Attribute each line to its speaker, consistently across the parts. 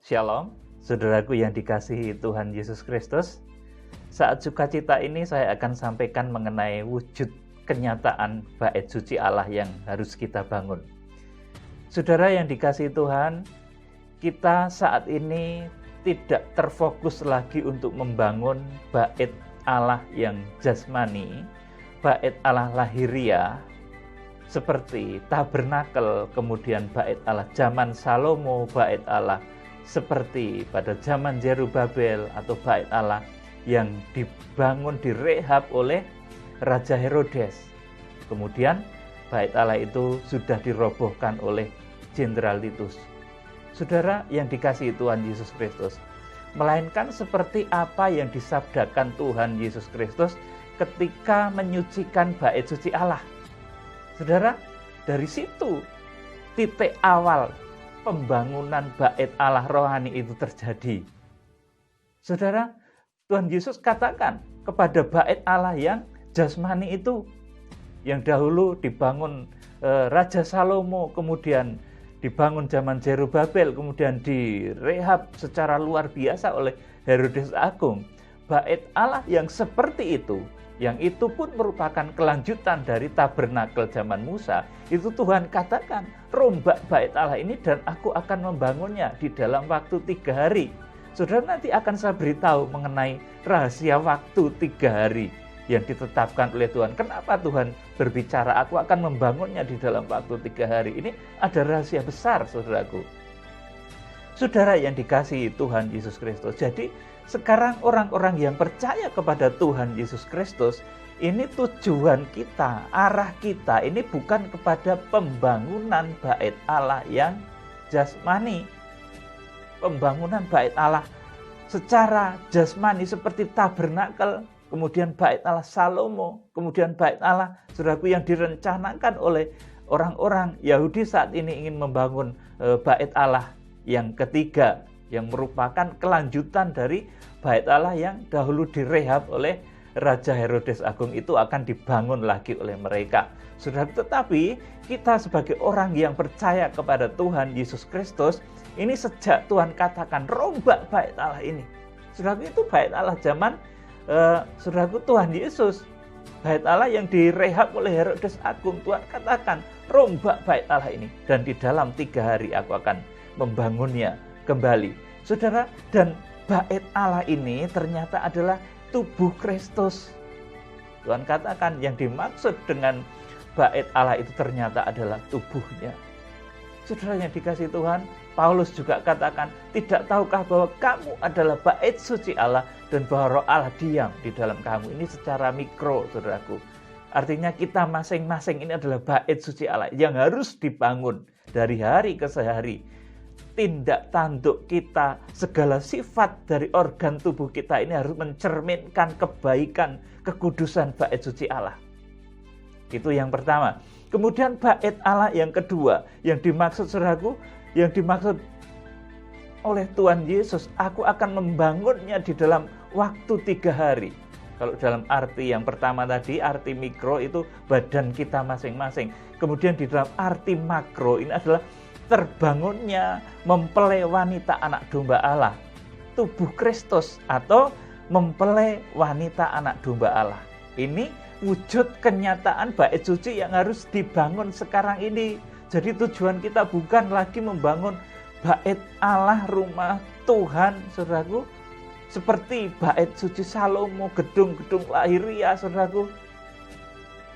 Speaker 1: Shalom, saudaraku yang dikasihi Tuhan Yesus Kristus. Saat sukacita ini saya akan sampaikan mengenai wujud kenyataan bait suci Allah yang harus kita bangun. Saudara yang dikasihi Tuhan, kita saat ini tidak terfokus lagi untuk membangun bait Allah yang jasmani, bait Allah lahiriah, seperti tabernakel, kemudian bait Allah zaman Salomo, bait Allah seperti pada zaman Zerubabel atau bait Allah yang dibangun, direhab oleh Raja Herodes. Kemudian bait Allah itu sudah dirobohkan oleh Jenderal Titus. Saudara yang dikasihi Tuhan Yesus Kristus, melainkan seperti apa yang disabdakan Tuhan Yesus Kristus ketika menyucikan bait suci Allah. Saudara, dari situ titik awal pembangunan bait Allah rohani itu terjadi. Saudara, Tuhan Yesus katakan kepada bait Allah yang jasmani itu, yang dahulu dibangun Raja Salomo, kemudian dibangun zaman Zerubabel, kemudian direhab secara luar biasa oleh Herodes Agung. Bait Allah yang seperti itu, yang itu pun merupakan kelanjutan dari tabernakel zaman Musa, itu Tuhan katakan, rombak bait Allah ini dan aku akan membangunnya di dalam waktu 3 hari. Saudara, nanti akan saya beritahu mengenai rahasia waktu 3 hari yang ditetapkan oleh Tuhan. Kenapa Tuhan berbicara, aku akan membangunnya di dalam waktu 3 hari. Ini ada rahasia besar, saudaraku. Saudara yang dikasihi Tuhan Yesus Kristus. Jadi sekarang orang-orang yang percaya kepada Tuhan Yesus Kristus, ini tujuan kita, arah kita ini bukan kepada pembangunan bait Allah yang jasmani. Pembangunan bait Allah secara jasmani seperti tabernakel, kemudian bait Allah Salomo, kemudian bait Allah, saudaraku, yang direncanakan oleh orang-orang Yahudi saat ini ingin membangun bait Allah yang ketiga, yang merupakan kelanjutan dari bait Allah yang dahulu direhab oleh Raja Herodes Agung, itu akan dibangun lagi oleh mereka. Saudara, tetapi kita sebagai orang yang percaya kepada Tuhan Yesus Kristus, ini sejak Tuhan katakan rombak bait Allah ini. Saudara, itu bait Allah zaman saudaraku Tuhan Yesus, bait Allah yang direhab oleh Herodes Agung. Tuhan katakan rombak bait Allah ini dan di dalam 3 hari aku akan membangunnya kembali. Saudara, dan bait Allah ini ternyata adalah tubuh Kristus. Tuhan katakan yang dimaksud dengan bait Allah itu ternyata adalah tubuhnya. Saudara yang dikasihi Tuhan, Paulus juga katakan, tidak tahukah bahwa kamu adalah bait suci Allah dan bahwa roh Allah diam di dalam kamu. Ini secara mikro, saudaraku. Artinya kita masing-masing ini adalah bait suci Allah yang harus dibangun dari hari ke hari. Tindak tanduk kita, segala sifat dari organ tubuh kita ini harus mencerminkan kebaikan, kekudusan bait suci Allah. Itu yang pertama. Kemudian bait Allah yang kedua, yang dimaksud, saudaraku, yang dimaksud oleh Tuhan Yesus, aku akan membangunnya di dalam waktu 3 hari. Kalau dalam arti yang pertama tadi, arti mikro itu badan kita masing-masing. Kemudian di dalam arti makro ini adalah terbangunnya mempelai wanita anak domba Allah, tubuh Kristus, atau mempelai wanita anak domba Allah. Ini wujud kenyataan bait suci yang harus dibangun sekarang ini. Jadi tujuan kita bukan lagi membangun bait Allah, rumah Tuhan, saudaraku, seperti bait suci Salomo, gedung-gedung lahiriah, saudaraku.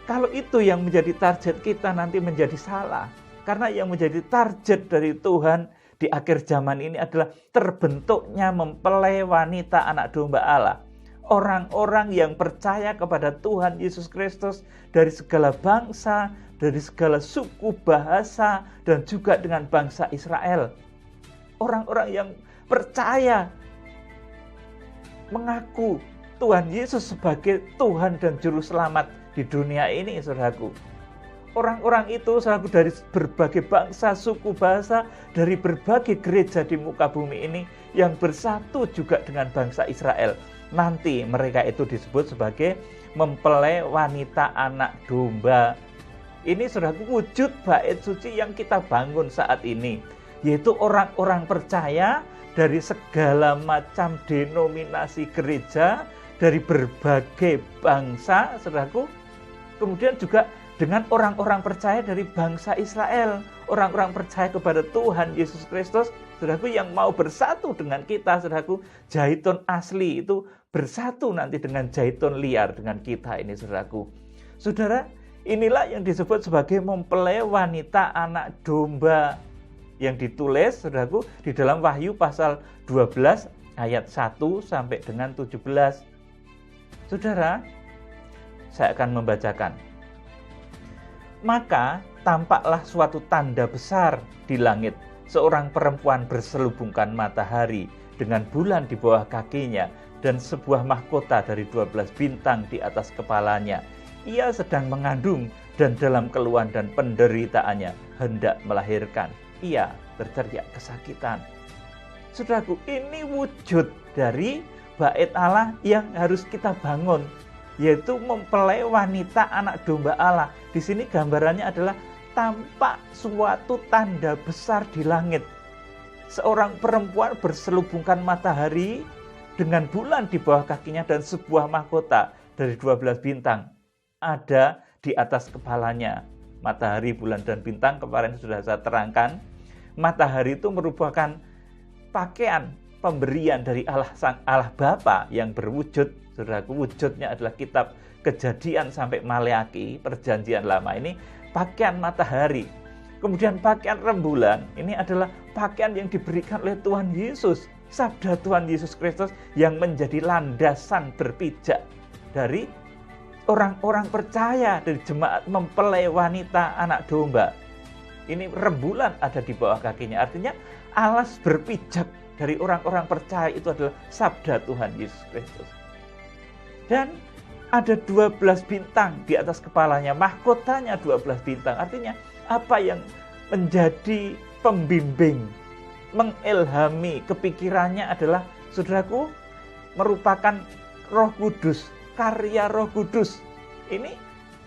Speaker 1: Kalau itu yang menjadi target kita, nanti menjadi salah. Karena yang menjadi target dari Tuhan di akhir zaman ini adalah terbentuknya mempelai wanita anak domba Allah. Orang-orang yang percaya kepada Tuhan Yesus Kristus dari segala bangsa, dari segala suku, bahasa, dan juga dengan bangsa Israel. Orang-orang yang percaya, mengaku Tuhan Yesus sebagai Tuhan dan Juru Selamat di dunia ini, saudaraku. Orang-orang itu, saudaraku, dari berbagai bangsa, suku, bahasa, dari berbagai gereja di muka bumi ini yang bersatu juga dengan bangsa Israel. Nanti mereka itu disebut sebagai mempelai wanita anak domba. Ini saudaraku wujud bait suci yang kita bangun saat ini, yaitu orang-orang percaya dari segala macam denominasi gereja, dari berbagai bangsa, saudaraku. Kemudian juga dengan orang-orang percaya dari bangsa Israel, orang-orang percaya kepada Tuhan Yesus Kristus, saudaraku, yang mau bersatu dengan kita, saudaraku. Zaitun asli itu bersatu nanti dengan zaitun liar dengan kita ini, saudaraku. Saudara, inilah yang disebut sebagai mempelai wanita anak domba, yang ditulis, saudaraku, di dalam Wahyu pasal 12 ayat 1 sampai dengan 17. Saudara, saya akan membacakan. Maka tampaklah suatu tanda besar di langit, seorang perempuan berselubungkan matahari dengan bulan di bawah kakinya dan sebuah mahkota dari 12 bintang di atas kepalanya. Ia sedang mengandung dan dalam keluhan dan penderitaannya hendak melahirkan. Ia berteriak kesakitan. Saudaraku, ini wujud dari bait Allah yang harus kita bangun, yaitu mempelai wanita anak domba Allah. Di sini gambarannya adalah tampak suatu tanda besar di langit. Seorang perempuan berselubungkan matahari dengan bulan di bawah kakinya dan sebuah mahkota dari 12 bintang ada di atas kepalanya. Matahari, bulan, dan bintang kemarin sudah saya terangkan. Matahari itu merupakan pakaian pemberian dari Allah, Sang Allah Bapa yang berwujud. Saudaraku, wujudnya adalah kitab Kejadian sampai Maleaki, Perjanjian Lama ini pakaian matahari. Kemudian pakaian rembulan ini adalah pakaian yang diberikan oleh Tuhan Yesus, sabda Tuhan Yesus Kristus yang menjadi landasan berpijak dari orang-orang percaya, dari jemaat mempelai wanita anak domba. Ini rembulan ada di bawah kakinya, artinya alas berpijak dari orang-orang percaya itu adalah sabda Tuhan Yesus Kristus. Dan ada 12 bintang di atas kepalanya, mahkotanya 12 bintang. Artinya apa yang menjadi pembimbing, mengilhami kepikirannya adalah, saudaraku, merupakan Roh Kudus, karya Roh Kudus. Ini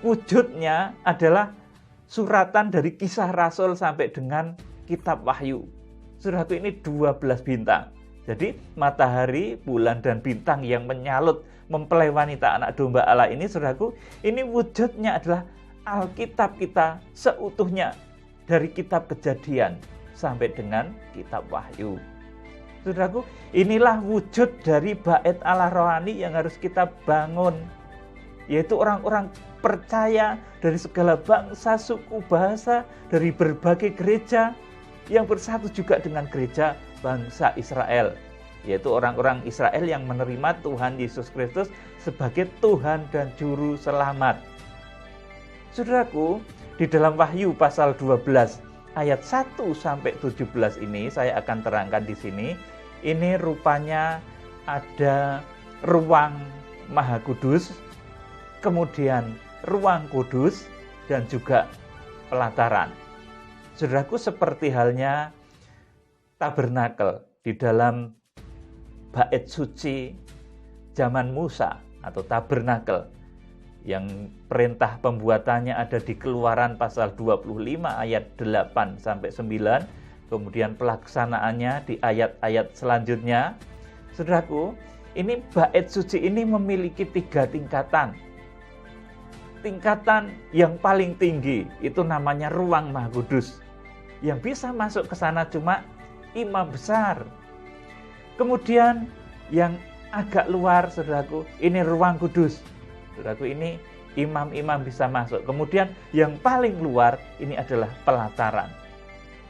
Speaker 1: wujudnya adalah suratan dari Kisah Rasul sampai dengan kitab Wahyu. Saudaraku, ini 12 bintang. Jadi matahari, bulan, dan bintang yang menyalut mempelai wanita anak domba Allah ini, saudaraku, ini wujudnya adalah Alkitab kita seutuhnya, dari kitab Kejadian sampai dengan kitab Wahyu. Saudaraku, inilah wujud dari bait Allah rohani yang harus kita bangun, yaitu orang-orang percaya dari segala bangsa, suku, bahasa, dari berbagai gereja yang bersatu juga dengan gereja bangsa Israel, yaitu orang-orang Israel yang menerima Tuhan Yesus Kristus sebagai Tuhan dan Juru Selamat. Saudaraku, di dalam Wahyu pasal 12 ayat 1 sampai 17 ini saya akan terangkan di sini. Ini rupanya ada ruang Maha Kudus, kemudian ruang kudus, dan juga pelataran. Saudaraku, seperti halnya tabernakel di dalam bait suci zaman Musa atau tabernakel yang perintah pembuatannya ada di Keluaran pasal 25 ayat 8 sampai 9, kemudian pelaksanaannya di ayat-ayat selanjutnya. Saudaraku, ini bait suci ini memiliki 3 tingkatan. Tingkatan yang paling tinggi itu namanya ruang Maha Kudus. Yang bisa masuk ke sana cuma imam besar. Kemudian yang agak luar, saudaraku, ini ruang kudus. Saudaraku, ini imam-imam bisa masuk. Kemudian yang paling luar ini adalah pelataran.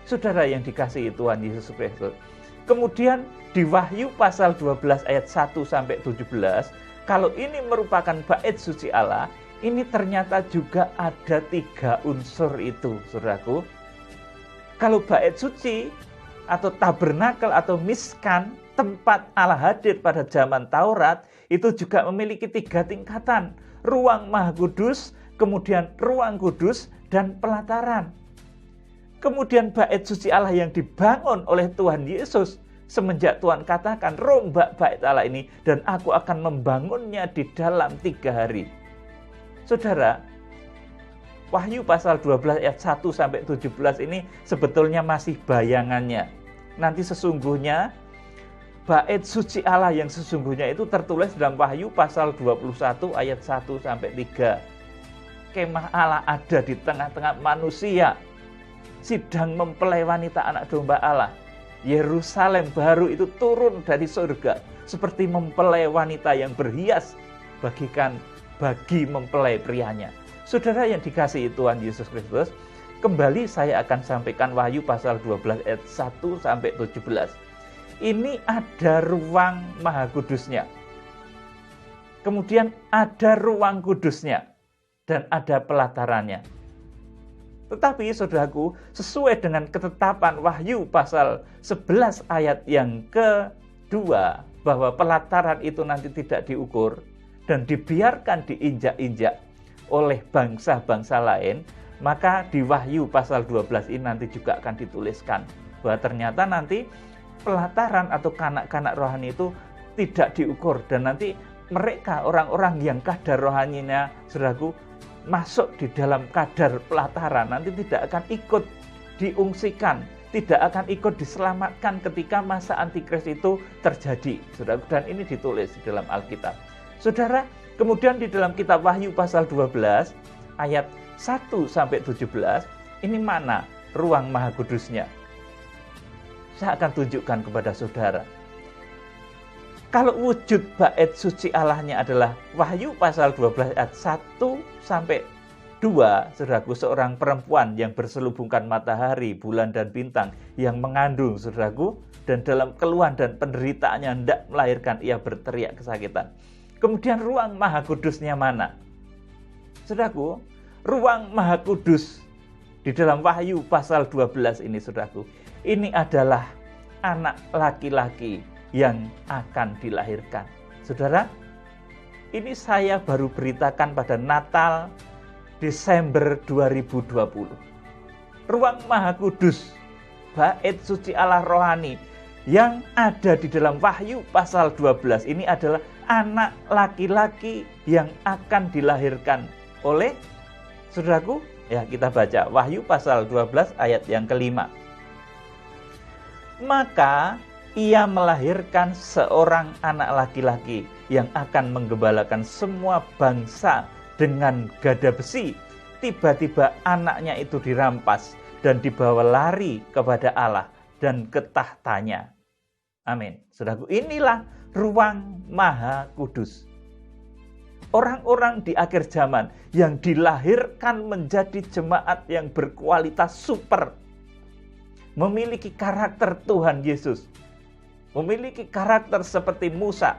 Speaker 1: Saudara yang dikasihi Tuhan Yesus Kristus. Kemudian di Wahyu pasal 12 ayat 1 sampai 17, kalau ini merupakan bait suci Allah, ini ternyata juga ada 3 unsur itu, saudaraku. Kalau bait suci atau tabernakel atau miskan, tempat Allah hadir pada zaman Taurat, itu juga memiliki 3 tingkatan. Ruang Maha Kudus, kemudian ruang kudus, dan pelataran. Kemudian bait suci Allah yang dibangun oleh Tuhan Yesus, semenjak Tuhan katakan, rombak bait Allah ini, dan aku akan membangunnya di dalam 3 hari. Saudara, Wahyu pasal 12 ayat 1 sampai 17 ini sebetulnya masih bayangannya. Nanti sesungguhnya bait suci Allah yang sesungguhnya itu tertulis dalam Wahyu pasal 21 ayat 1-3. Kemah Allah ada di tengah-tengah manusia, sidang mempelai wanita anak domba Allah. Yerusalem baru itu turun dari surga seperti mempelai wanita yang berhias bagi mempelai prianya. Saudara yang dikasihi Tuhan Yesus Kristus, kembali saya akan sampaikan Wahyu pasal 12 ayat 1-17. Ini ada ruang Maha Kudusnya. Kemudian ada ruang kudusnya dan ada pelatarannya. Tetapi saudaraku, sesuai dengan ketetapan Wahyu pasal 11 ayat yang kedua, bahwa pelataran itu nanti tidak diukur dan dibiarkan diinjak-injak oleh bangsa-bangsa lain, maka di Wahyu pasal 12 ini nanti juga akan dituliskan bahwa ternyata nanti pelataran atau kanak-kanak rohani itu tidak diukur, dan nanti mereka orang-orang yang kadar rohaninya, saudaraku, masuk di dalam kadar pelataran, nanti tidak akan ikut diungsikan, tidak akan ikut diselamatkan ketika masa antikris itu terjadi, saudara. Dan ini ditulis di dalam Alkitab. Saudara, kemudian di dalam kitab Wahyu pasal 12 ayat 1-17, ini mana ruang Maha Kudusnya? Saya akan tunjukkan kepada saudara. Kalau wujud bait suci Allahnya adalah Wahyu pasal 12 ayat 1-2, saudaraku, seorang perempuan yang berselubungkan matahari, bulan, dan bintang, yang mengandung, saudaraku, dan dalam keluhan dan penderitaannya hendak melahirkan, ia berteriak kesakitan. Kemudian ruang Maha Kudusnya mana? Saudaraku, ruang Maha Kudus di dalam Wahyu pasal 12 ini, saudaraku, ini adalah anak laki-laki yang akan dilahirkan. Saudara, ini saya baru beritakan pada Natal Desember 2020. Ruang Maha Kudus, bait suci Allah rohani yang ada di dalam Wahyu pasal 12 ini adalah anak laki-laki yang akan dilahirkan oleh, saudaraku, ya kita baca Wahyu pasal 12 ayat yang kelima. Maka ia melahirkan seorang anak laki-laki yang akan menggembalakan semua bangsa dengan gada besi. Tiba-tiba anaknya itu dirampas dan dibawa lari kepada Allah dan ke tahtanya. Amin. Saudaraku, inilah ruang Maha Kudus. Orang-orang di akhir zaman yang dilahirkan menjadi jemaat yang berkualitas super, memiliki karakter Tuhan Yesus, memiliki karakter seperti Musa.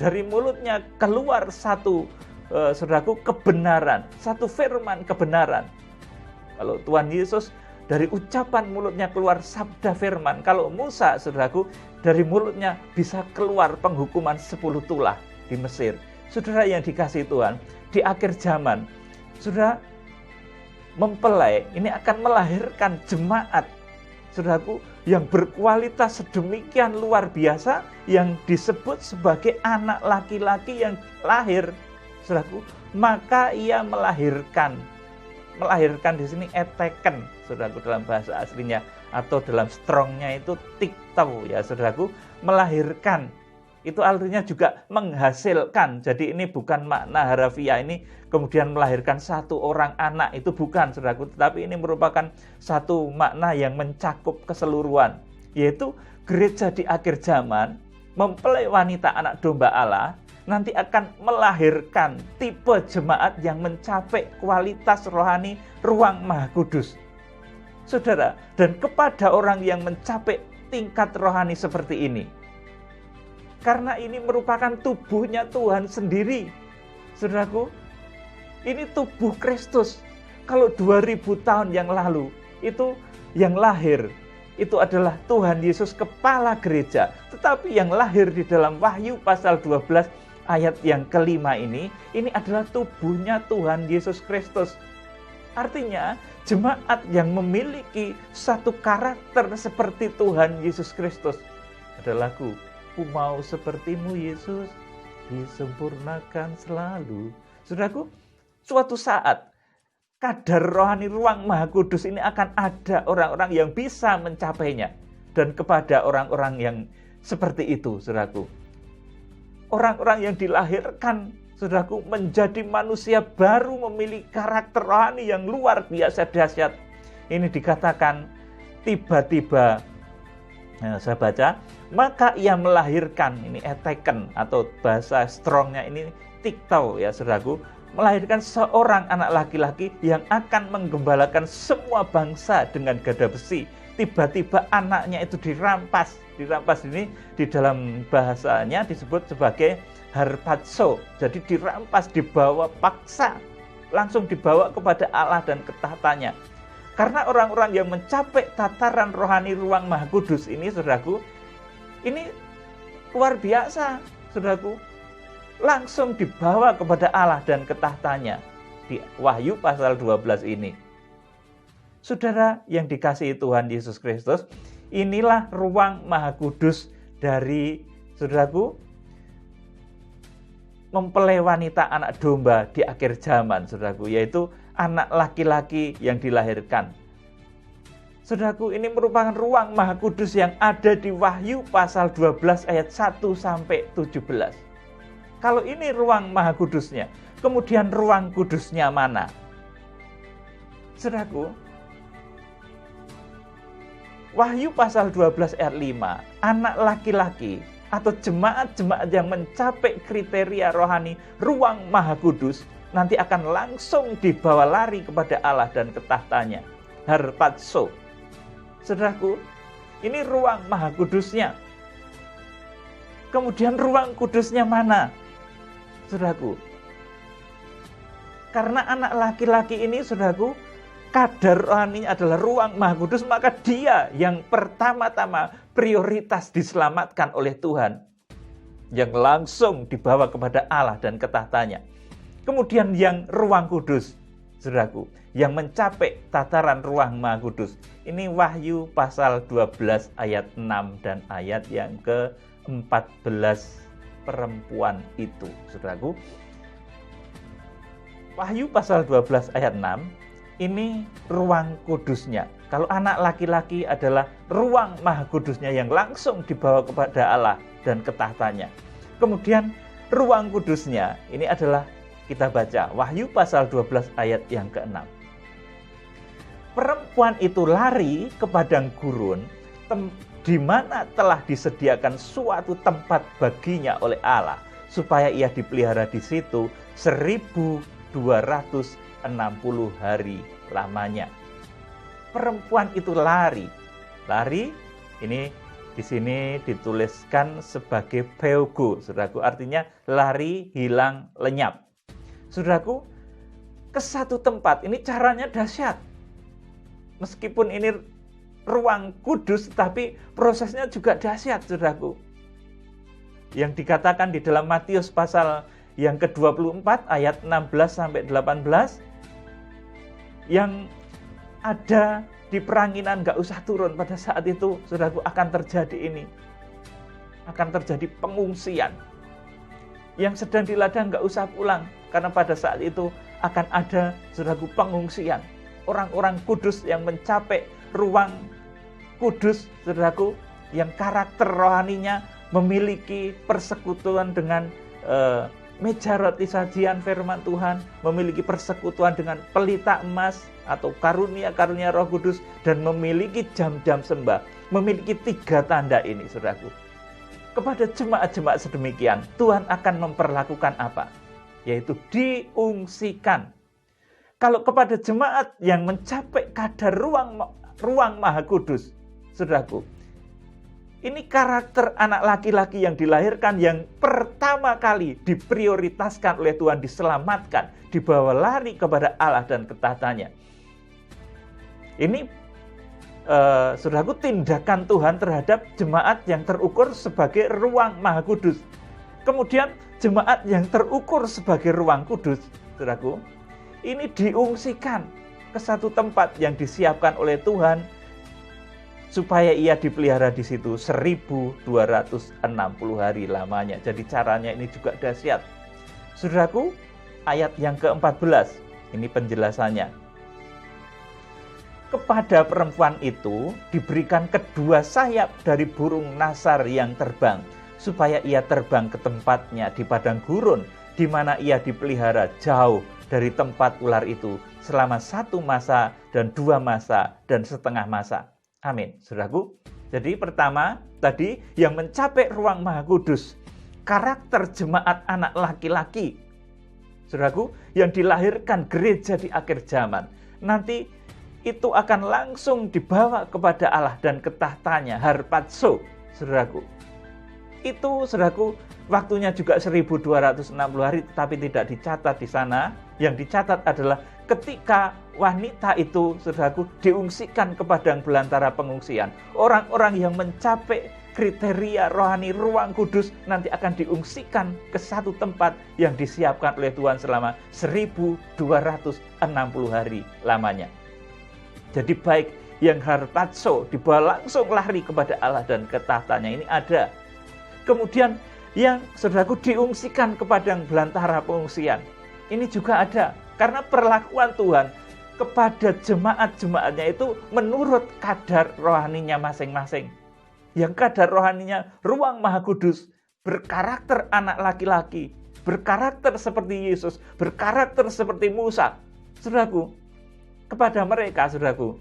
Speaker 1: Dari mulutnya keluar satu, saudaraku, kebenaran, satu firman kebenaran. Kalau Tuhan Yesus, dari ucapan mulutnya keluar sabda firman. Kalau Musa, saudaraku, dari mulutnya bisa keluar penghukuman 10 tulah di Mesir. Saudara yang dikasihi Tuhan, di akhir zaman, saudara, mempelai ini akan melahirkan jemaat, saudaraku, yang berkualitas sedemikian luar biasa, yang disebut sebagai anak laki-laki yang lahir, saudaraku. Maka ia melahirkan di sini eteken, saudaraku, dalam bahasa aslinya, atau dalam strongnya itu tiktau, ya saudaraku, melahirkan. Itu artinya juga menghasilkan. Jadi ini bukan makna harafiah ini kemudian melahirkan satu orang anak, itu bukan, saudaraku. Tetapi ini merupakan satu makna yang mencakup keseluruhan, yaitu gereja di akhir zaman, mempelai wanita anak domba Allah, nanti akan melahirkan tipe jemaat yang mencapai kualitas rohani ruang Maha Kudus, saudara. Dan kepada orang yang mencapai tingkat rohani seperti ini, karena ini merupakan tubuhnya Tuhan sendiri, saudaraku. Ini tubuh Kristus. Kalau 2000 tahun yang lalu, itu yang lahir, itu adalah Tuhan Yesus, kepala gereja. Tetapi yang lahir di dalam Wahyu pasal 12 ayat yang kelima ini adalah tubuhnya Tuhan Yesus Kristus. Artinya, jemaat yang memiliki satu karakter seperti Tuhan Yesus Kristus. Ada lagu, "Ku mau sepertimu Yesus, disempurnakan selalu." Saudaraku, suatu saat kadar rohani ruang Maha Kudus ini akan ada orang-orang yang bisa mencapainya. Dan kepada orang-orang yang seperti itu, saudaraku. Orang-orang yang dilahirkan, saudaraku, menjadi manusia baru, memiliki karakter rohani yang luar biasa dahsyat. Ini dikatakan tiba-tiba, saya baca, maka ia melahirkan, ini eteken atau bahasa strongnya ini tiktau ya saudaraku, melahirkan seorang anak laki-laki yang akan menggembalakan semua bangsa dengan gada besi. Tiba-tiba anaknya itu dirampas. Dirampas ini di dalam bahasanya disebut sebagai harpazo. Jadi dirampas, dibawa paksa, langsung dibawa kepada Allah dan ke tahtanya. Karena orang-orang yang mencapai tataran rohani ruang Maha Kudus ini, saudaraku, ini luar biasa, saudaraku. Langsung dibawa kepada Allah dan ke tahtanya. Di Wahyu pasal 12 ini. Saudara yang dikasihi Tuhan Yesus Kristus, inilah ruang Maha Kudus dari, saudaraku, mempelai wanita anak domba di akhir zaman, saudaraku, yaitu anak laki-laki yang dilahirkan. Saudaraku, ini merupakan ruang Maha Kudus yang ada di Wahyu pasal 12 ayat 1 sampai 17. Kalau ini ruang Maha Kudusnya, kemudian ruang kudusnya mana? Saudaraku, Wahyu pasal 12 ayat 5, anak laki-laki atau jemaat-jemaat yang mencapai kriteria rohani ruang Maha Kudus nanti akan langsung dibawa lari kepada Allah dan ke tahtanya. Harpazo. Saudaraku, ini ruang Maha Kudusnya. Kemudian ruang kudusnya mana? Saudaraku, karena anak laki-laki ini, saudaraku, kadar rohaninya adalah ruang Maha Kudus, maka dia yang pertama-tama prioritas diselamatkan oleh Tuhan, yang langsung dibawa kepada Allah dan ke tahtanya. Kemudian yang ruang kudus, saudaraku, yang mencapai tataran ruang Maha Kudus. Ini Wahyu pasal 12 ayat 6 dan ayat yang ke-14, perempuan itu, saudaraku. Wahyu pasal 12 ayat 6, ini ruang kudusnya. Kalau anak laki-laki adalah ruang Maha Kudusnya yang langsung dibawa kepada Allah dan ke tahtanya. Kemudian ruang kudusnya ini adalah, kita baca Wahyu pasal 12 ayat yang ke-6. Perempuan itu lari ke padang gurun di mana telah disediakan suatu tempat baginya oleh Allah, supaya ia dipelihara di situ 1260 hari lamanya. Perempuan itu lari. Lari ini di sini dituliskan sebagai peugo, saudaraku, artinya lari, hilang, lenyap. Saudaraku, ke satu tempat, ini caranya dahsyat. Meskipun ini ruang kudus, tapi prosesnya juga dahsyat, saudaraku. Yang dikatakan di dalam Matius pasal yang ke-24 ayat 16 sampai 18, yang ada di peranginan gak usah turun pada saat itu, saudaraku, akan terjadi ini. Akan terjadi pengungsian. Yang sedang di ladang gak usah pulang, karena pada saat itu akan ada, saudaraku, pengungsian. Orang-orang kudus yang mencapai ruang kudus, saudaraku, yang karakter rohaninya memiliki persekutuan dengan meja roti sajian firman Tuhan, memiliki persekutuan dengan pelita emas atau karunia-karunia Roh Kudus, dan memiliki jam-jam sembah, memiliki 3 tanda ini, saudaraku. Kepada jemaat-jemaat sedemikian, Tuhan akan memperlakukan apa? Yaitu diungsikan. Kalau kepada jemaat yang mencapai kadar ruang Maha Kudus, saudaraku, ini karakter anak laki-laki yang dilahirkan yang pertama kali diprioritaskan oleh Tuhan, diselamatkan, dibawa lari kepada Allah dan ke tahtanya. Ini saudaraku, tindakan Tuhan terhadap jemaat yang terukur sebagai ruang Maha Kudus. Kemudian jemaat yang terukur sebagai ruang kudus, saudaraku, ini diungsikan ke satu tempat yang disiapkan oleh Tuhan, supaya ia dipelihara di situ 1260 hari lamanya. Jadi caranya ini juga dahsyat. Saudaraku, ayat yang ke-14, ini penjelasannya. Kepada perempuan itu diberikan kedua sayap dari burung nasar yang terbang, supaya ia terbang ke tempatnya di padang gurun, di mana ia dipelihara jauh dari tempat ular itu selama 1 masa dan 2 masa dan setengah masa. Amin. Saudaraku, jadi pertama tadi yang mencapai ruang Maha Kudus, karakter jemaat anak laki-laki, saudaraku, yang dilahirkan gereja di akhir zaman, nanti itu akan langsung dibawa kepada Allah dan ke tahtanya, harpazo, saudaraku. Itu, saudaraku, waktunya juga 1260 hari, tetapi tidak dicatat di sana. Yang dicatat adalah ketika wanita itu, saudaraku, diungsikan ke padang belantara pengungsian. Orang-orang yang mencapai kriteria rohani ruang kudus nanti akan diungsikan ke satu tempat yang disiapkan oleh Tuhan selama 1260 hari lamanya. Jadi baik yang harpazo dibawa langsung lari kepada Allah dan ke tahtanya, ini ada. Kemudian yang, saudaraku, diungsikan ke padang belantara pengungsian, ini juga ada. Karena perlakuan Tuhan kepada jemaat-jemaatnya itu menurut kadar rohaninya masing-masing. Yang kadar rohaninya ruang Maha Kudus, berkarakter anak laki-laki, berkarakter seperti Yesus, berkarakter seperti Musa. Saudaraku, kepada mereka, saudaraku,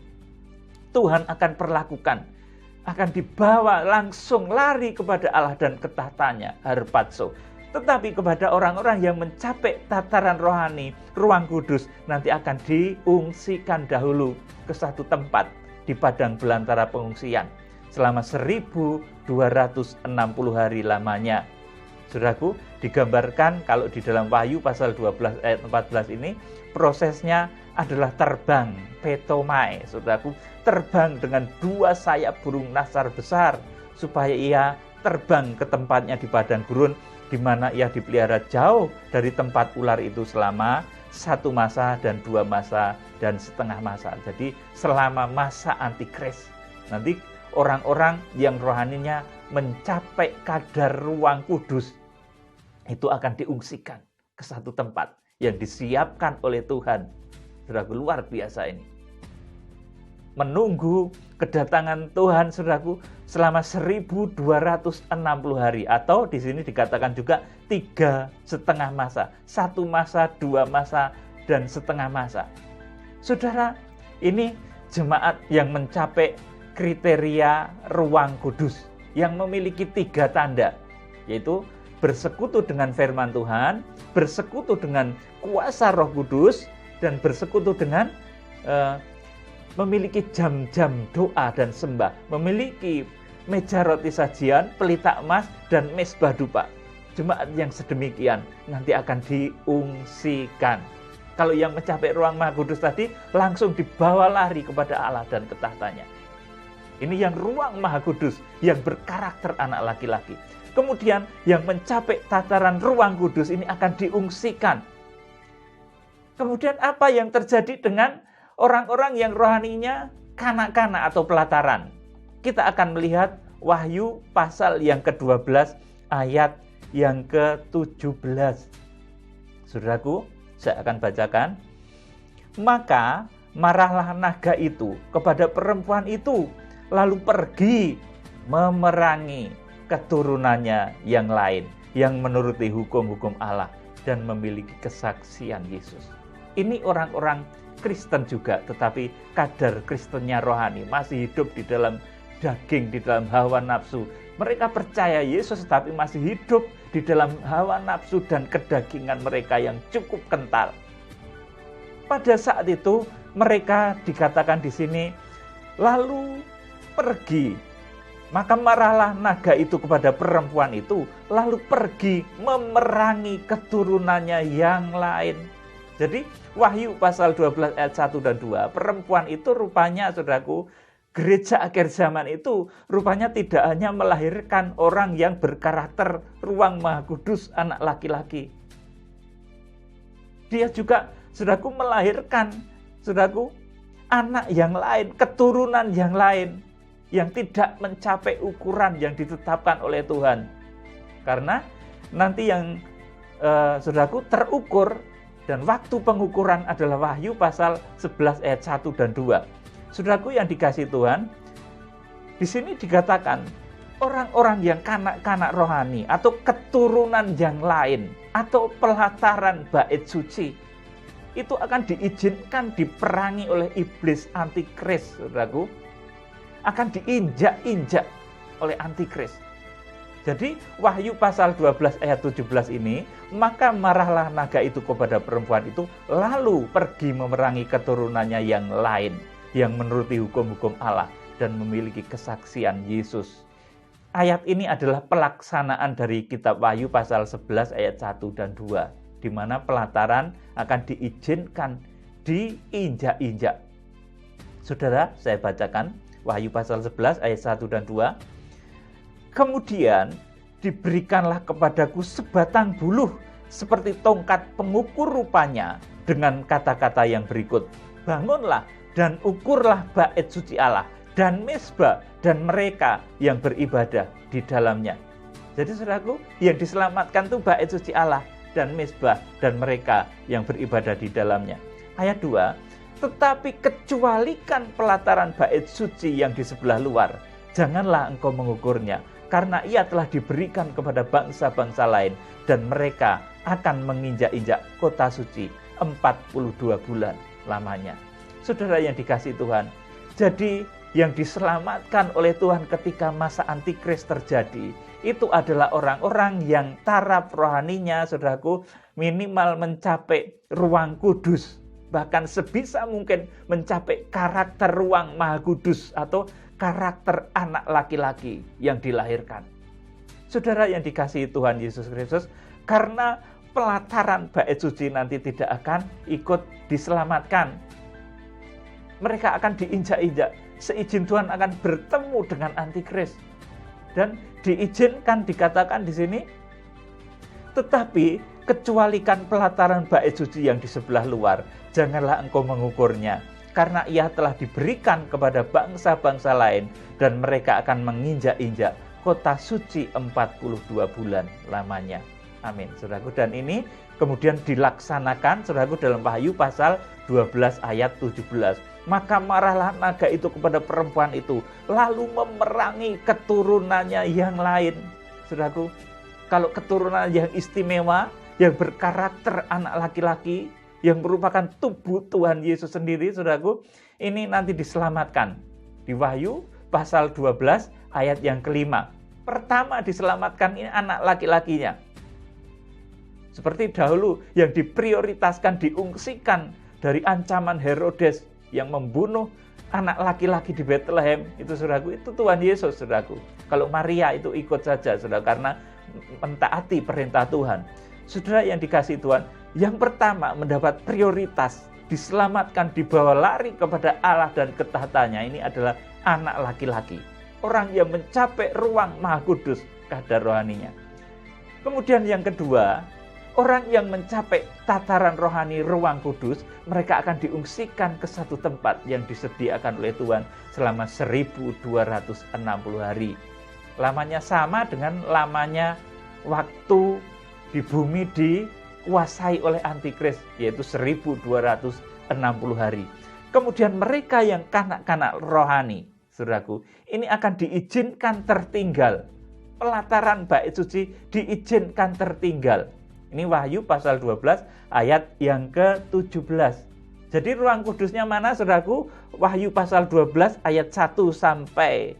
Speaker 1: Tuhan akan perlakukan, akan dibawa langsung lari kepada Allah dan ke tahtanya, harpazo. Tetapi kepada orang-orang yang mencapai tataran rohani, ruang kudus, nanti akan diungsikan dahulu ke satu tempat di padang belantara pengungsian selama 1260 hari lamanya. Saudaraku, digambarkan kalau di dalam Wahyu pasal 12 ayat 14 ini, prosesnya adalah terbang, petomai, saudaraku, terbang dengan 2 sayap burung nasar besar, supaya ia terbang ke tempatnya di padang gurun, di mana ia dipelihara jauh dari tempat ular itu selama 1 masa dan 2 masa dan setengah masa. Jadi selama masa antikris, nanti orang-orang yang rohaninya mencapai kadar ruang kudus, itu akan diungsikan ke satu tempat yang disiapkan oleh Tuhan. Saudaraku, luar biasa ini. Menunggu kedatangan Tuhan, saudaraku, selama 1260 hari, atau di sini dikatakan juga 3,5 masa, 1 masa, 2 masa, dan setengah masa. Saudara, ini jemaat yang mencapai kriteria ruang kudus, yang memiliki 3 tanda, yaitu bersekutu dengan firman Tuhan, bersekutu dengan kuasa Roh Kudus, dan bersekutu dengan memiliki jam-jam doa dan sembah, memiliki meja roti sajian, pelita emas, dan mesbah dupa. Jemaat yang sedemikian nanti akan diungsikan. Kalau yang mencapai ruang Maha Kudus tadi, langsung dibawa lari kepada Allah dan ke tahtanya. Ini yang ruang Maha Kudus, yang berkarakter anak laki-laki. Kemudian yang mencapai tataran ruang kudus ini akan diungsikan. Kemudian apa yang terjadi dengan orang-orang yang rohaninya kanak-kanak atau pelataran? Kita akan melihat Wahyu pasal yang ke-12 ayat yang ke-17. Saudaraku, saya akan bacakan. Maka marahlah naga itu kepada perempuan itu, lalu pergi memerangi keturunannya yang lain, yang menuruti hukum-hukum Allah dan memiliki kesaksian Yesus. Ini orang-orang Kristen juga, tetapi kadar Kristennya rohani, masih hidup di dalam daging, di dalam hawa nafsu. Mereka percaya Yesus, tapi masih hidup di dalam hawa nafsu dan kedagingan mereka yang cukup kental. Pada saat itu mereka dikatakan di sini, lalu pergi. Maka marahlah naga itu kepada perempuan itu, lalu pergi memerangi keturunannya yang lain. Jadi Wahyu pasal 12 ayat 1 dan 2, perempuan itu rupanya, saudaraku, gereja akhir zaman itu rupanya tidak hanya melahirkan orang yang berkarakter ruang Maha Kudus, anak laki-laki. Dia juga, saudaraku, melahirkan, saudaraku, anak yang lain, keturunan yang lain, yang tidak mencapai ukuran yang ditetapkan oleh Tuhan. Karena nanti yang saudaraku terukur dan waktu pengukuran adalah Wahyu pasal 11 ayat 1 dan 2. Saudaraku yang dikasihi Tuhan, di sini dikatakan orang-orang yang kanak-kanak rohani atau keturunan yang lain atau pelataran bait suci itu akan diizinkan diperangi oleh iblis antikris, saudaraku. Akan diinjak-injak oleh antikris. Jadi Wahyu pasal 12 ayat 17 ini, maka marahlah naga itu kepada perempuan itu, lalu pergi memerangi keturunannya yang lain, yang menuruti hukum-hukum Allah dan memiliki kesaksian Yesus. Ayat ini adalah pelaksanaan dari kitab Wahyu pasal 11 ayat 1 dan 2, di mana pelataran akan diizinkan diinjak-injak. Saudara, saya bacakan Wahyu pasal 11 ayat 1 dan 2. Kemudian diberikanlah kepadaku sebatang buluh seperti tongkat pengukur rupanya dengan kata-kata yang berikut. Bangunlah dan ukurlah bait suci Allah dan mezbah dan mereka yang beribadah di dalamnya. Jadi saudaraku, yang diselamatkan itu bait suci Allah dan mezbah dan mereka yang beribadah di dalamnya. Ayat 2, tetapi kecualikan pelataran bait suci yang di sebelah luar, janganlah engkau mengukurnya, karena ia telah diberikan kepada bangsa-bangsa lain, dan mereka akan menginjak-injak kota suci 42 bulan lamanya. Saudara yang dikasihi Tuhan, jadi yang diselamatkan oleh Tuhan ketika masa antikris terjadi, itu adalah orang-orang yang taraf rohaninya, saudaraku, minimal mencapai ruang kudus, bahkan sebisa mungkin mencapai karakter ruang maha kudus atau karakter anak laki-laki yang dilahirkan. Saudara yang dikasihi Tuhan Yesus Kristus, karena pelataran bait suci nanti tidak akan ikut diselamatkan. Mereka akan diinjak-injak. Seizin Tuhan akan bertemu dengan antikris. Dan diizinkan, dikatakan di sini, tetapi kecualikan pelataran bait suci yang di sebelah luar, janganlah engkau mengukurnya, karena ia telah diberikan kepada bangsa-bangsa lain, dan mereka akan menginjak-injak kota suci 42 bulan lamanya. Amin, saudaraku. Dan ini kemudian dilaksanakan, saudaraku, dalam Wahyu pasal 12 ayat 17. Maka marahlah naga itu kepada perempuan itu, lalu memerangi keturunannya yang lain. Saudaraku, kalau keturunan yang istimewa, yang berkarakter anak laki-laki, yang merupakan tubuh Tuhan Yesus sendiri, saudaraku, ini nanti diselamatkan. Di Wahyu pasal 12 ayat yang kelima. Pertama diselamatkan ini anak laki-lakinya. Seperti dahulu yang diprioritaskan, diungsikan dari ancaman Herodes yang membunuh anak laki-laki di Bethlehem, itu saudaraku, itu Tuhan Yesus, saudaraku. Kalau Maria itu ikut saja, saudara, karena mentaati perintah Tuhan. Saudara yang dikasihi Tuhan, yang pertama mendapat prioritas, diselamatkan, dibawa lari kepada Allah dan ketahatannya, ini adalah anak laki-laki. Orang yang mencapai ruang maha kudus, kadar rohaninya. Kemudian yang kedua, orang yang mencapai tataran rohani ruang kudus, mereka akan diungsikan ke satu tempat yang disediakan oleh Tuhan selama 1260 hari. Lamanya sama dengan lamanya waktu di bumi dikuasai oleh antikris, yaitu 1260 hari. Kemudian mereka yang kanak-kanak rohani, saudaraku, ini akan diizinkan tertinggal. Pelataran bait suci diizinkan tertinggal. Ini Wahyu pasal 12 ayat yang ke-17. Jadi ruang kudusnya mana, saudaraku? Wahyu pasal 12 ayat 1 sampai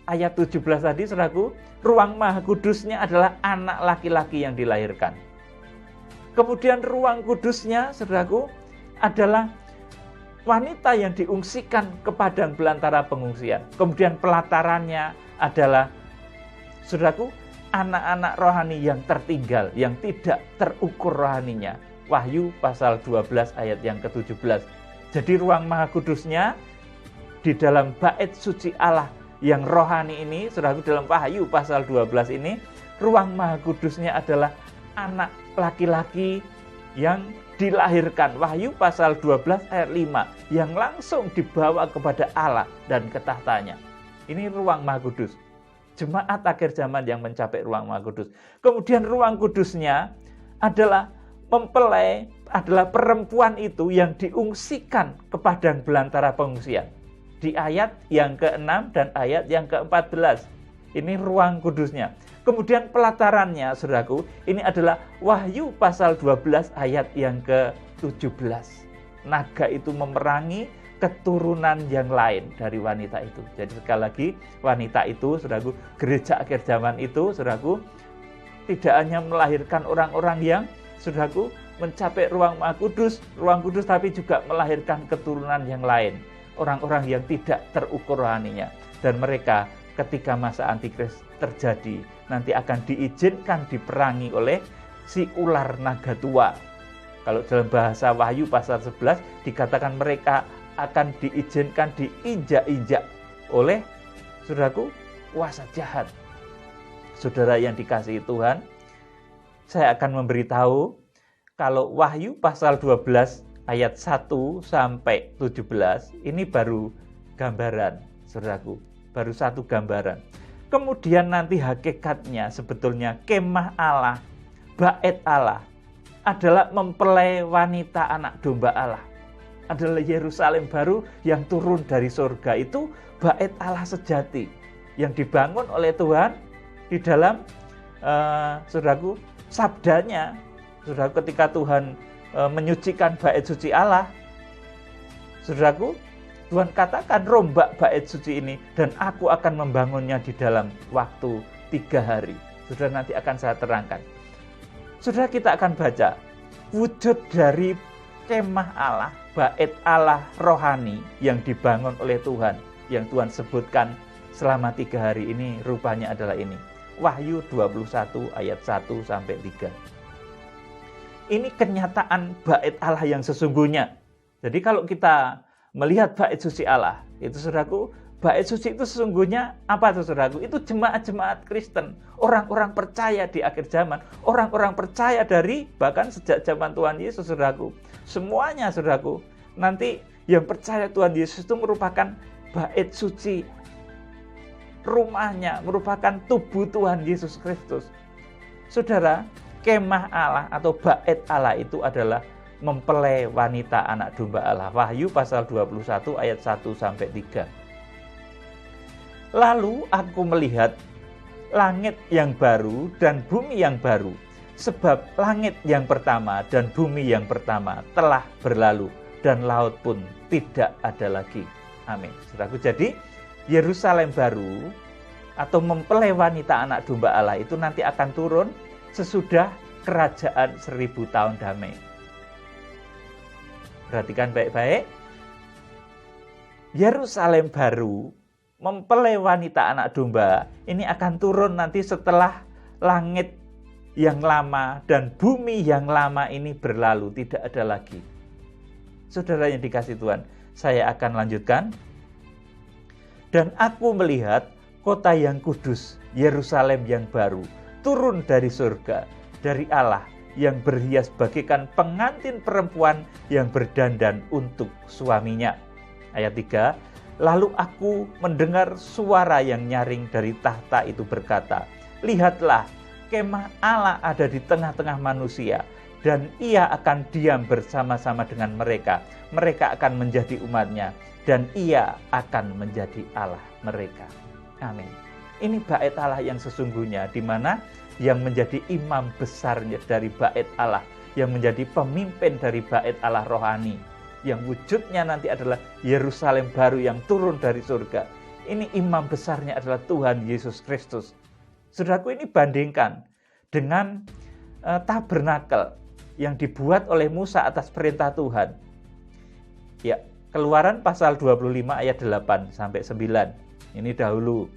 Speaker 1: ayat 17 tadi, saudaraku. Ruang maha kudusnya adalah anak laki-laki yang dilahirkan. Kemudian ruang kudusnya, saudaraku, adalah wanita yang diungsikan ke padang belantara pengungsian. Kemudian pelatarannya adalah, saudaraku, anak-anak rohani yang tertinggal, yang tidak terukur rohaninya. Wahyu pasal 12 ayat yang ke-17. Jadi ruang maha kudusnya di dalam bait suci Allah yang rohani ini, saudaraku, dalam Wahyu pasal 12 ini, ruang maha kudusnya adalah anak laki-laki yang dilahirkan. Wahyu pasal 12 ayat 5, yang langsung dibawa kepada Allah dan ketahatannya. Ini ruang maha kudus. Jemaat akhir zaman yang mencapai ruang maha kudus. Kemudian ruang kudusnya adalah mempelai adalah perempuan itu yang diungsikan ke padang belantara pengungsian. Di ayat yang ke-6 dan ayat yang ke-14. Ini ruang kudusnya. Kemudian pelatarannya, saudaraku, ini adalah Wahyu pasal 12 ayat yang ke-17. Naga itu memerangi keturunan yang lain dari wanita itu. Jadi sekali lagi, wanita itu, saudaraku, gereja akhir zaman itu, saudaraku, tidak hanya melahirkan orang-orang yang, saudaraku, mencapai ruang kudus, tapi juga melahirkan keturunan yang lain. Orang-orang yang tidak terukur rohaninya. Dan mereka ketika masa antikris terjadi, nanti akan diizinkan diperangi oleh si ular naga tua. Kalau dalam bahasa Wahyu pasal 11 dikatakan mereka akan diizinkan diinjak-injak oleh, saudaraku, kuasa jahat. Saudara yang dikasihi Tuhan, saya akan memberitahu kalau Wahyu pasal 12 ayat 1 sampai 17 ini baru gambaran, saudaraku, baru satu gambaran. Kemudian nanti hakikatnya sebetulnya kemah Allah, bait Allah adalah mempelai wanita anak domba Allah. Adalah Yerusalem baru yang turun dari surga, itu bait Allah sejati yang dibangun oleh Tuhan di dalam saudaraku, sabdanya. Saudaraku, ketika Tuhan menyucikan bait suci Allah, saudaraku, Tuhan katakan rombak bait suci ini dan aku akan membangunnya di dalam waktu 3 hari. Saudara, nanti akan saya terangkan. Saudara, kita akan baca wujud dari kemah Allah, bait Allah rohani yang dibangun oleh Tuhan, yang Tuhan sebutkan selama 3 hari ini, rupanya adalah ini. Wahyu 21 ayat 1 sampai 3. Ini kenyataan bait Allah yang sesungguhnya. Jadi kalau kita melihat bait suci Allah, itu saudaraku, bait suci itu sesungguhnya apa itu saudaraku? Itu jemaat-jemaat Kristen, orang-orang percaya di akhir zaman, orang-orang percaya dari bahkan sejak zaman Tuhan Yesus, saudaraku. Semuanya, saudaraku, nanti yang percaya Tuhan Yesus itu merupakan bait suci rumahnya, merupakan tubuh Tuhan Yesus Kristus. Saudara, kemah Allah atau bait Allah itu adalah mempelai wanita anak domba Allah. Wahyu pasal 21 ayat 1 sampai 3. Lalu aku melihat langit yang baru dan bumi yang baru, sebab langit yang pertama dan bumi yang pertama telah berlalu dan laut pun tidak ada lagi. Amin. Saudaraku, jadi Yerusalem baru atau mempelai wanita anak domba Allah itu nanti akan turun sesudah kerajaan 1000 tahun damai. Perhatikan baik-baik. Yerusalem baru, mempelai wanita anak domba, ini akan turun nanti setelah langit yang lama dan bumi yang lama ini berlalu, tidak ada lagi. Saudara yang dikasihi Tuhan, saya akan lanjutkan. Dan aku melihat kota yang kudus, Yerusalem yang baru, turun dari surga, dari Allah, yang berhias bagaikan pengantin perempuan yang berdandan untuk suaminya. Ayat 3, lalu aku mendengar suara yang nyaring dari tahta itu berkata, lihatlah, kemah Allah ada di tengah-tengah manusia, dan ia akan diam bersama-sama dengan mereka. Mereka akan menjadi umatnya, dan ia akan menjadi Allah mereka. Amin. Ini bait Allah yang sesungguhnya, di mana yang menjadi imam besarnya dari bait Allah, yang menjadi pemimpin dari bait Allah rohani, yang wujudnya nanti adalah Yerusalem baru yang turun dari surga. Ini imam besarnya adalah Tuhan Yesus Kristus. Saudaraku, ini bandingkan dengan tabernakel yang dibuat oleh Musa atas perintah Tuhan. Ya, Keluaran pasal 25 ayat 8 sampai 9. Ini dahulu.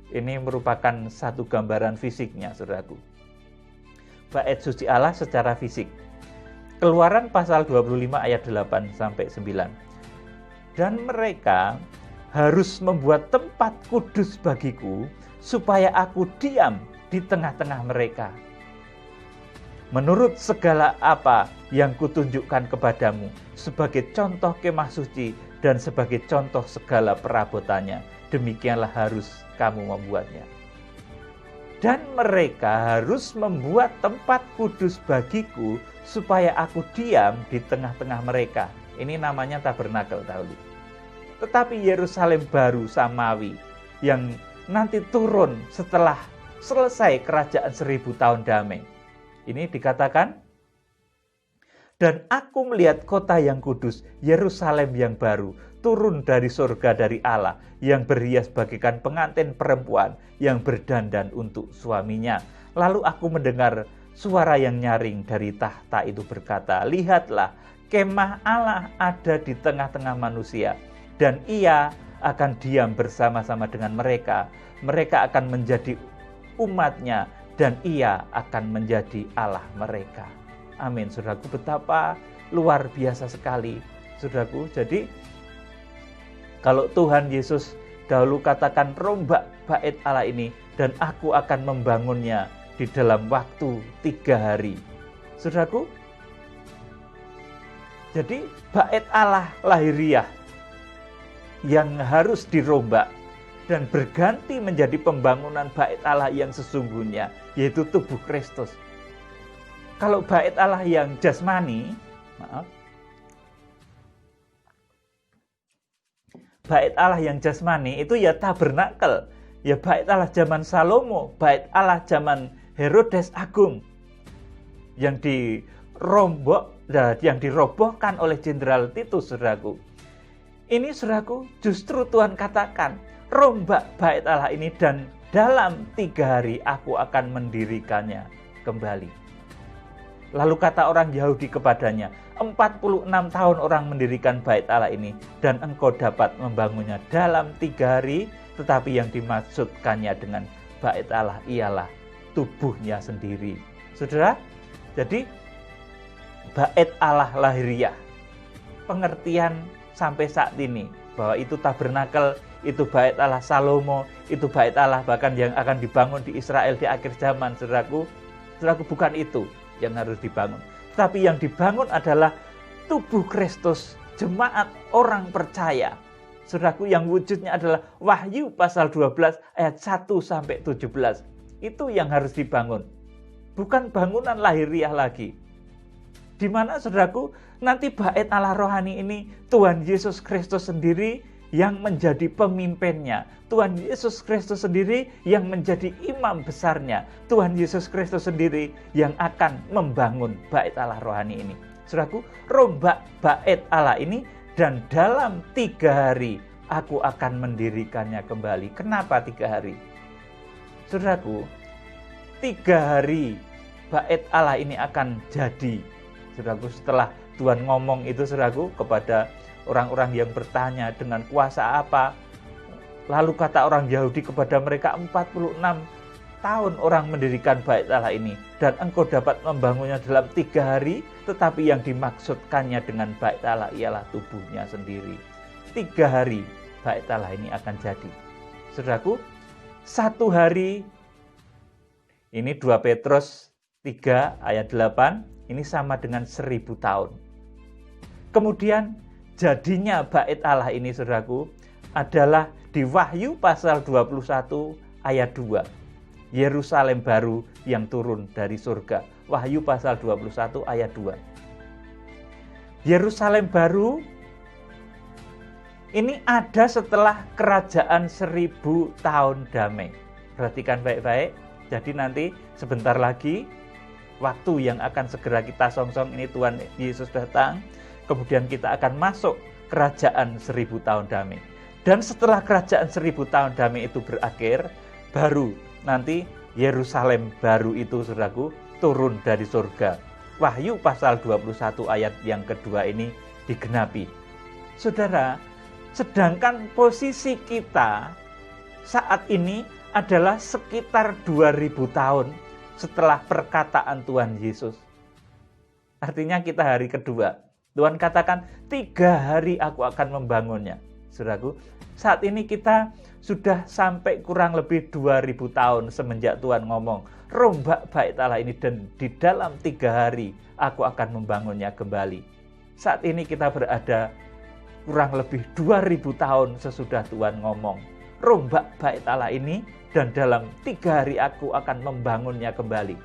Speaker 1: Ini merupakan satu gambaran fisiknya, saudaraku. Bait suci Allah secara fisik. Keluaran pasal 25 ayat 8 sampai 9. Dan mereka harus membuat tempat kudus bagiku, supaya aku diam di tengah-tengah mereka. Menurut segala apa yang kutunjukkan kepadamu, sebagai contoh kemah suci dan sebagai contoh segala perabotannya, demikianlah harus kamu membuatnya. Dan mereka harus membuat tempat kudus bagiku, supaya aku diam di tengah-tengah mereka. Ini namanya tabernakel dahulu. Tetapi Yerusalem baru samawi yang nanti turun setelah selesai kerajaan 1000 tahun damai. Ini dikatakan, dan aku melihat kota yang kudus, Yerusalem yang baru, turun dari surga dari Allah, yang berhias bagaikan pengantin perempuan yang berdandan untuk suaminya. Lalu aku mendengar suara yang nyaring dari tahta itu berkata, lihatlah, kemah Allah ada di tengah-tengah manusia, dan ia akan diam bersama-sama dengan mereka. Mereka akan menjadi umatnya, dan ia akan menjadi Allah mereka. Amin. Saudaraku, betapa luar biasa sekali, saudaraku. Jadi, kalau Tuhan Yesus dahulu katakan, rombak bait Allah ini, dan aku akan membangunnya di dalam waktu 3 hari. Saudaraku, jadi bait Allah lahiriah yang harus dirombak dan berganti menjadi pembangunan bait Allah yang sesungguhnya, yaitu tubuh Kristus. Kalau bait Allah yang jasmani, bait Allah yang jasmani itu ya tabernakel, ya bait Allah zaman Salomo, bait Allah zaman Herodes Agung yang dirobohkan oleh Jenderal Titus, saudaraku. Ini, saudaraku, justru Tuhan katakan, rombak bait Allah ini dan dalam 3 hari aku akan mendirikannya kembali. Lalu kata orang Yahudi kepadanya, 46 tahun orang mendirikan bait Allah ini, dan engkau dapat membangunnya dalam 3 hari, tetapi yang dimaksudkannya dengan bait Allah ialah tubuhnya sendiri. Saudara, jadi bait Allah lahiriah, pengertian sampai saat ini, bahwa itu tabernakel, itu bait Allah Salomo, itu bait Allah bahkan yang akan dibangun di Israel di akhir zaman, saudaraku. Saudaraku, bukan itu yang harus dibangun. Tapi yang dibangun adalah tubuh Kristus, jemaat orang percaya. Saudaraku, yang wujudnya adalah Wahyu pasal 12 ayat 1-17. Itu yang harus dibangun. Bukan bangunan lahiriah lagi. Di mana, saudaraku, nanti bait Allah rohani ini Tuhan Yesus Kristus sendiri yang menjadi pemimpinnya. Tuhan Yesus Kristus sendiri yang menjadi imam besarnya. Tuhan Yesus Kristus sendiri yang akan membangun bait Allah rohani ini. Saudaraku, rombak bait Allah ini dan dalam 3 hari aku akan mendirikannya kembali. Kenapa 3 hari? Saudaraku, 3 hari bait Allah ini akan jadi. Saudaraku, setelah Tuhan ngomong itu, saudaraku, kepada orang-orang yang bertanya dengan kuasa apa. Lalu kata orang Yahudi kepada mereka, 46 tahun orang mendirikan bait Allah ini, dan engkau dapat membangunnya dalam 3 hari, tetapi yang dimaksudkannya dengan bait Allah ialah tubuhnya sendiri. 3 hari bait Allah ini akan jadi. Saudaraku, 1 hari, ini 2 Petrus 3 ayat 8, ini sama dengan 1000 tahun. Kemudian jadinya bait Allah ini, saudaraku, adalah di Wahyu pasal 21 ayat 2. Yerusalem baru yang turun dari surga. Wahyu pasal 21 ayat 2. Yerusalem baru ini ada setelah kerajaan 1000 tahun damai. Perhatikan baik-baik. Jadi nanti sebentar lagi, waktu yang akan segera kita songsong ini, Tuhan Yesus datang, kemudian kita akan masuk kerajaan 1000 tahun damai. Dan setelah kerajaan 1000 tahun damai itu berakhir, baru nanti Yerusalem baru itu, saudaraku, turun dari surga. Wahyu pasal 21 ayat yang kedua ini digenapi. Saudara, sedangkan posisi kita saat ini adalah sekitar 2000 tahun setelah perkataan Tuhan Yesus. Artinya kita hari kedua. Tuhan katakan 3 hari aku akan membangunnya. Saudaraku, saat ini kita sudah sampai kurang lebih 2000 tahun semenjak Tuhan ngomong, rombak bait Allah ini dan di dalam 3 hari aku akan membangunnya kembali. Saat ini kita berada kurang lebih 2000 tahun sesudah Tuhan ngomong, rombak bait Allah ini dan dalam 3 hari aku akan membangunnya kembali.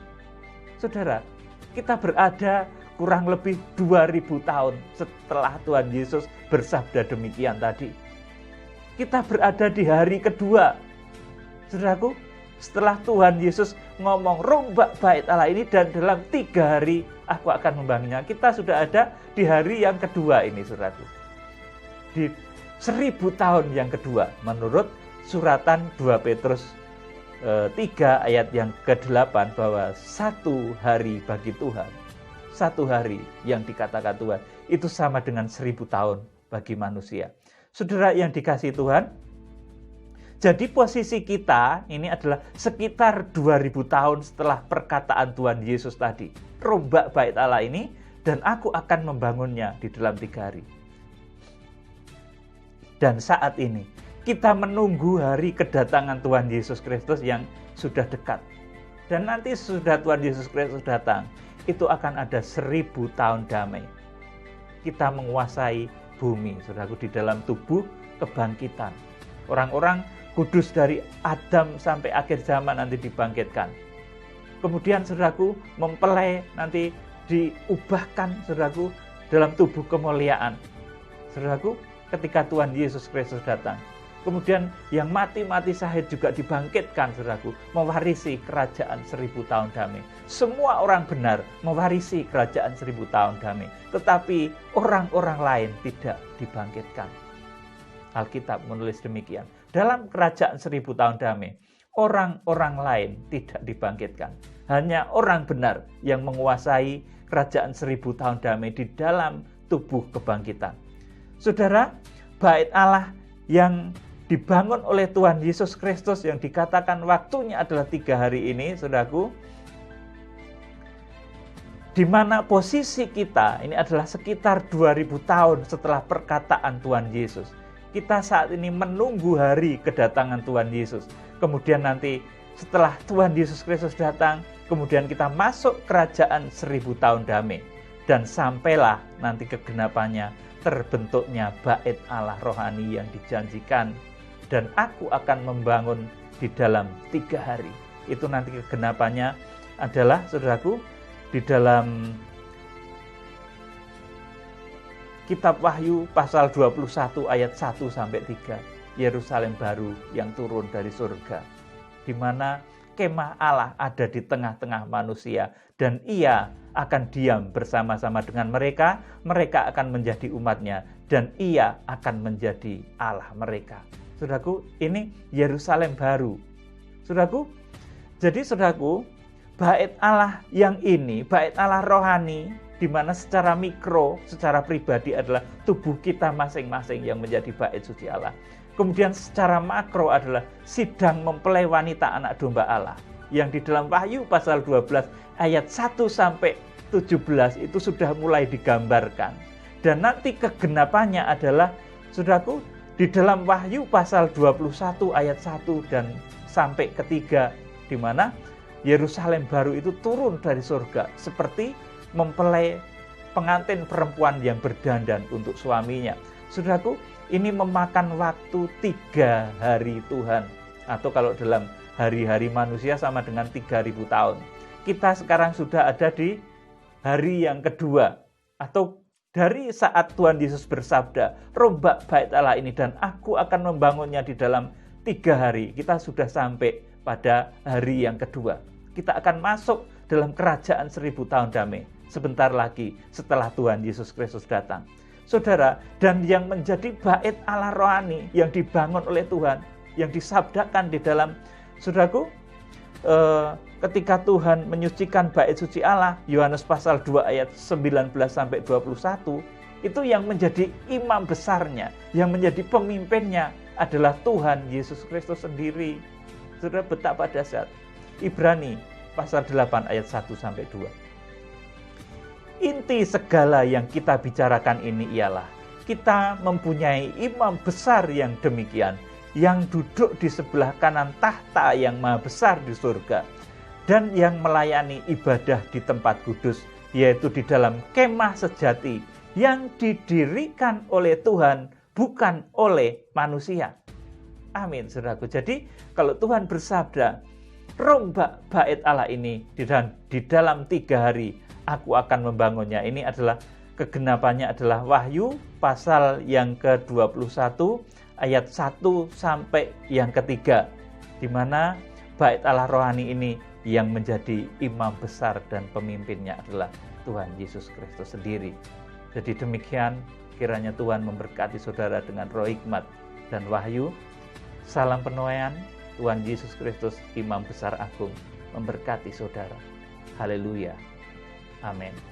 Speaker 1: Saudara, kita berada kurang lebih 2000 tahun setelah Tuhan Yesus bersabda demikian tadi. Kita berada di hari kedua. Saudaraku, setelah Tuhan Yesus ngomong rombak bait Allah ini dan dalam 3 hari aku akan membangunnya. Kita sudah ada di hari yang kedua ini, saudaraku. Di 1000 tahun yang kedua menurut suratan 2 Petrus 3 ayat yang ke-8 bahwa 1 hari bagi Tuhan, 1 hari yang dikatakan Tuhan itu sama dengan 1000 tahun bagi manusia. Saudara yang dikasihi Tuhan, jadi posisi kita ini adalah sekitar 2000 tahun setelah perkataan Tuhan Yesus tadi. Rombak bait Allah ini dan aku akan membangunnya di dalam 3 hari. Dan saat ini kita menunggu hari kedatangan Tuhan Yesus Kristus yang sudah dekat. Dan nanti sudah Tuhan Yesus Kristus datang, itu akan ada 1000 tahun damai. Kita menguasai bumi, saudaraku, di dalam tubuh kebangkitan. Orang-orang kudus dari Adam sampai akhir zaman nanti dibangkitkan. Kemudian saudaraku mempelai nanti diubahkan, saudaraku, dalam tubuh kemuliaan. Saudaraku, ketika Tuhan Yesus Kristus datang. Kemudian yang mati-mati syahid juga dibangkitkan, saudaraku, mewarisi kerajaan 1000 tahun damai. Semua orang benar mewarisi kerajaan 1000 tahun damai. Tetapi orang-orang lain tidak dibangkitkan. Alkitab menulis demikian. Dalam kerajaan 1000 tahun damai, orang-orang lain tidak dibangkitkan. Hanya orang benar yang menguasai kerajaan 1000 tahun damai di dalam tubuh kebangkitan. Saudara, bait Allah yang dibangun oleh Tuhan Yesus Kristus yang dikatakan waktunya adalah 3 hari ini, saudaraku, di mana posisi kita ini adalah sekitar 2000 tahun setelah perkataan Tuhan Yesus. Kita saat ini menunggu hari kedatangan Tuhan Yesus. Kemudian nanti setelah Tuhan Yesus Kristus datang, kemudian kita masuk kerajaan 1000 tahun damai. Dan sampailah nanti kegenapannya, terbentuknya bait Allah rohani yang dijanjikan. Dan aku akan membangun di dalam 3 hari. Itu nanti kegenapannya adalah, saudaraku, di dalam Kitab Wahyu pasal 21 ayat 1-3. Yerusalem baru yang turun dari surga, di mana kemah Allah ada di tengah-tengah manusia, dan ia akan diam bersama-sama dengan mereka. Mereka akan menjadi umatnya, dan ia akan menjadi Allah mereka. Saudaraku, ini Yerusalem baru. Saudaraku, jadi saudaraku, bait Allah yang ini, bait Allah rohani, di mana secara mikro, secara pribadi adalah tubuh kita masing-masing yang menjadi bait suci Allah. Kemudian secara makro adalah sidang mempelai wanita anak domba Allah, yang di dalam Wahyu pasal 12 ayat 1-17 itu sudah mulai digambarkan. Dan nanti kegenapannya adalah, saudaraku, di dalam Wahyu pasal 21 ayat 1 dan sampai ketiga, di mana Yerusalem baru itu turun dari surga seperti mempelai pengantin perempuan yang berdandan untuk suaminya. Saudaraku, ini memakan waktu 3 hari Tuhan. Atau kalau dalam hari-hari manusia sama dengan 3000 tahun. Kita sekarang sudah ada di hari yang kedua. Atau dari saat Tuhan Yesus bersabda, rombak bait Allah ini dan aku akan membangunnya di dalam 3 hari. Kita sudah sampai pada hari yang kedua. Kita akan masuk dalam kerajaan 1000 tahun damai. Sebentar lagi setelah Tuhan Yesus Kristus datang. Saudara, dan yang menjadi bait Allah rohani yang dibangun oleh Tuhan, yang disabdakan di dalam, saudaraku, ketika Tuhan menyucikan bait suci Allah, Yohanes pasal 2 ayat 19-21, itu yang menjadi imam besarnya, yang menjadi pemimpinnya adalah Tuhan Yesus Kristus sendiri. Saudara, betapa dahsyat. Ibrani pasal 8 ayat 1-2. Inti segala yang kita bicarakan ini ialah kita mempunyai imam besar yang demikian, yang duduk di sebelah kanan tahta yang maha besar di surga, dan yang melayani ibadah di tempat kudus, yaitu di dalam kemah sejati yang didirikan oleh Tuhan, bukan oleh manusia. Amin, saudaraku. Jadi kalau Tuhan bersabda, rombak bait Allah ini di dalam 3 hari, aku akan membangunnya. Ini adalah kegenapannya adalah Wahyu pasal yang ke-21 ayat 1 sampai yang ketiga, di mana bait Allah rohani ini yang menjadi imam besar dan pemimpinnya adalah Tuhan Yesus Kristus sendiri. Jadi demikian, kiranya Tuhan memberkati saudara dengan roh hikmat dan wahyu. Salam penuaian, Tuhan Yesus Kristus, Imam Besar Agung, memberkati saudara. Haleluya. Amin.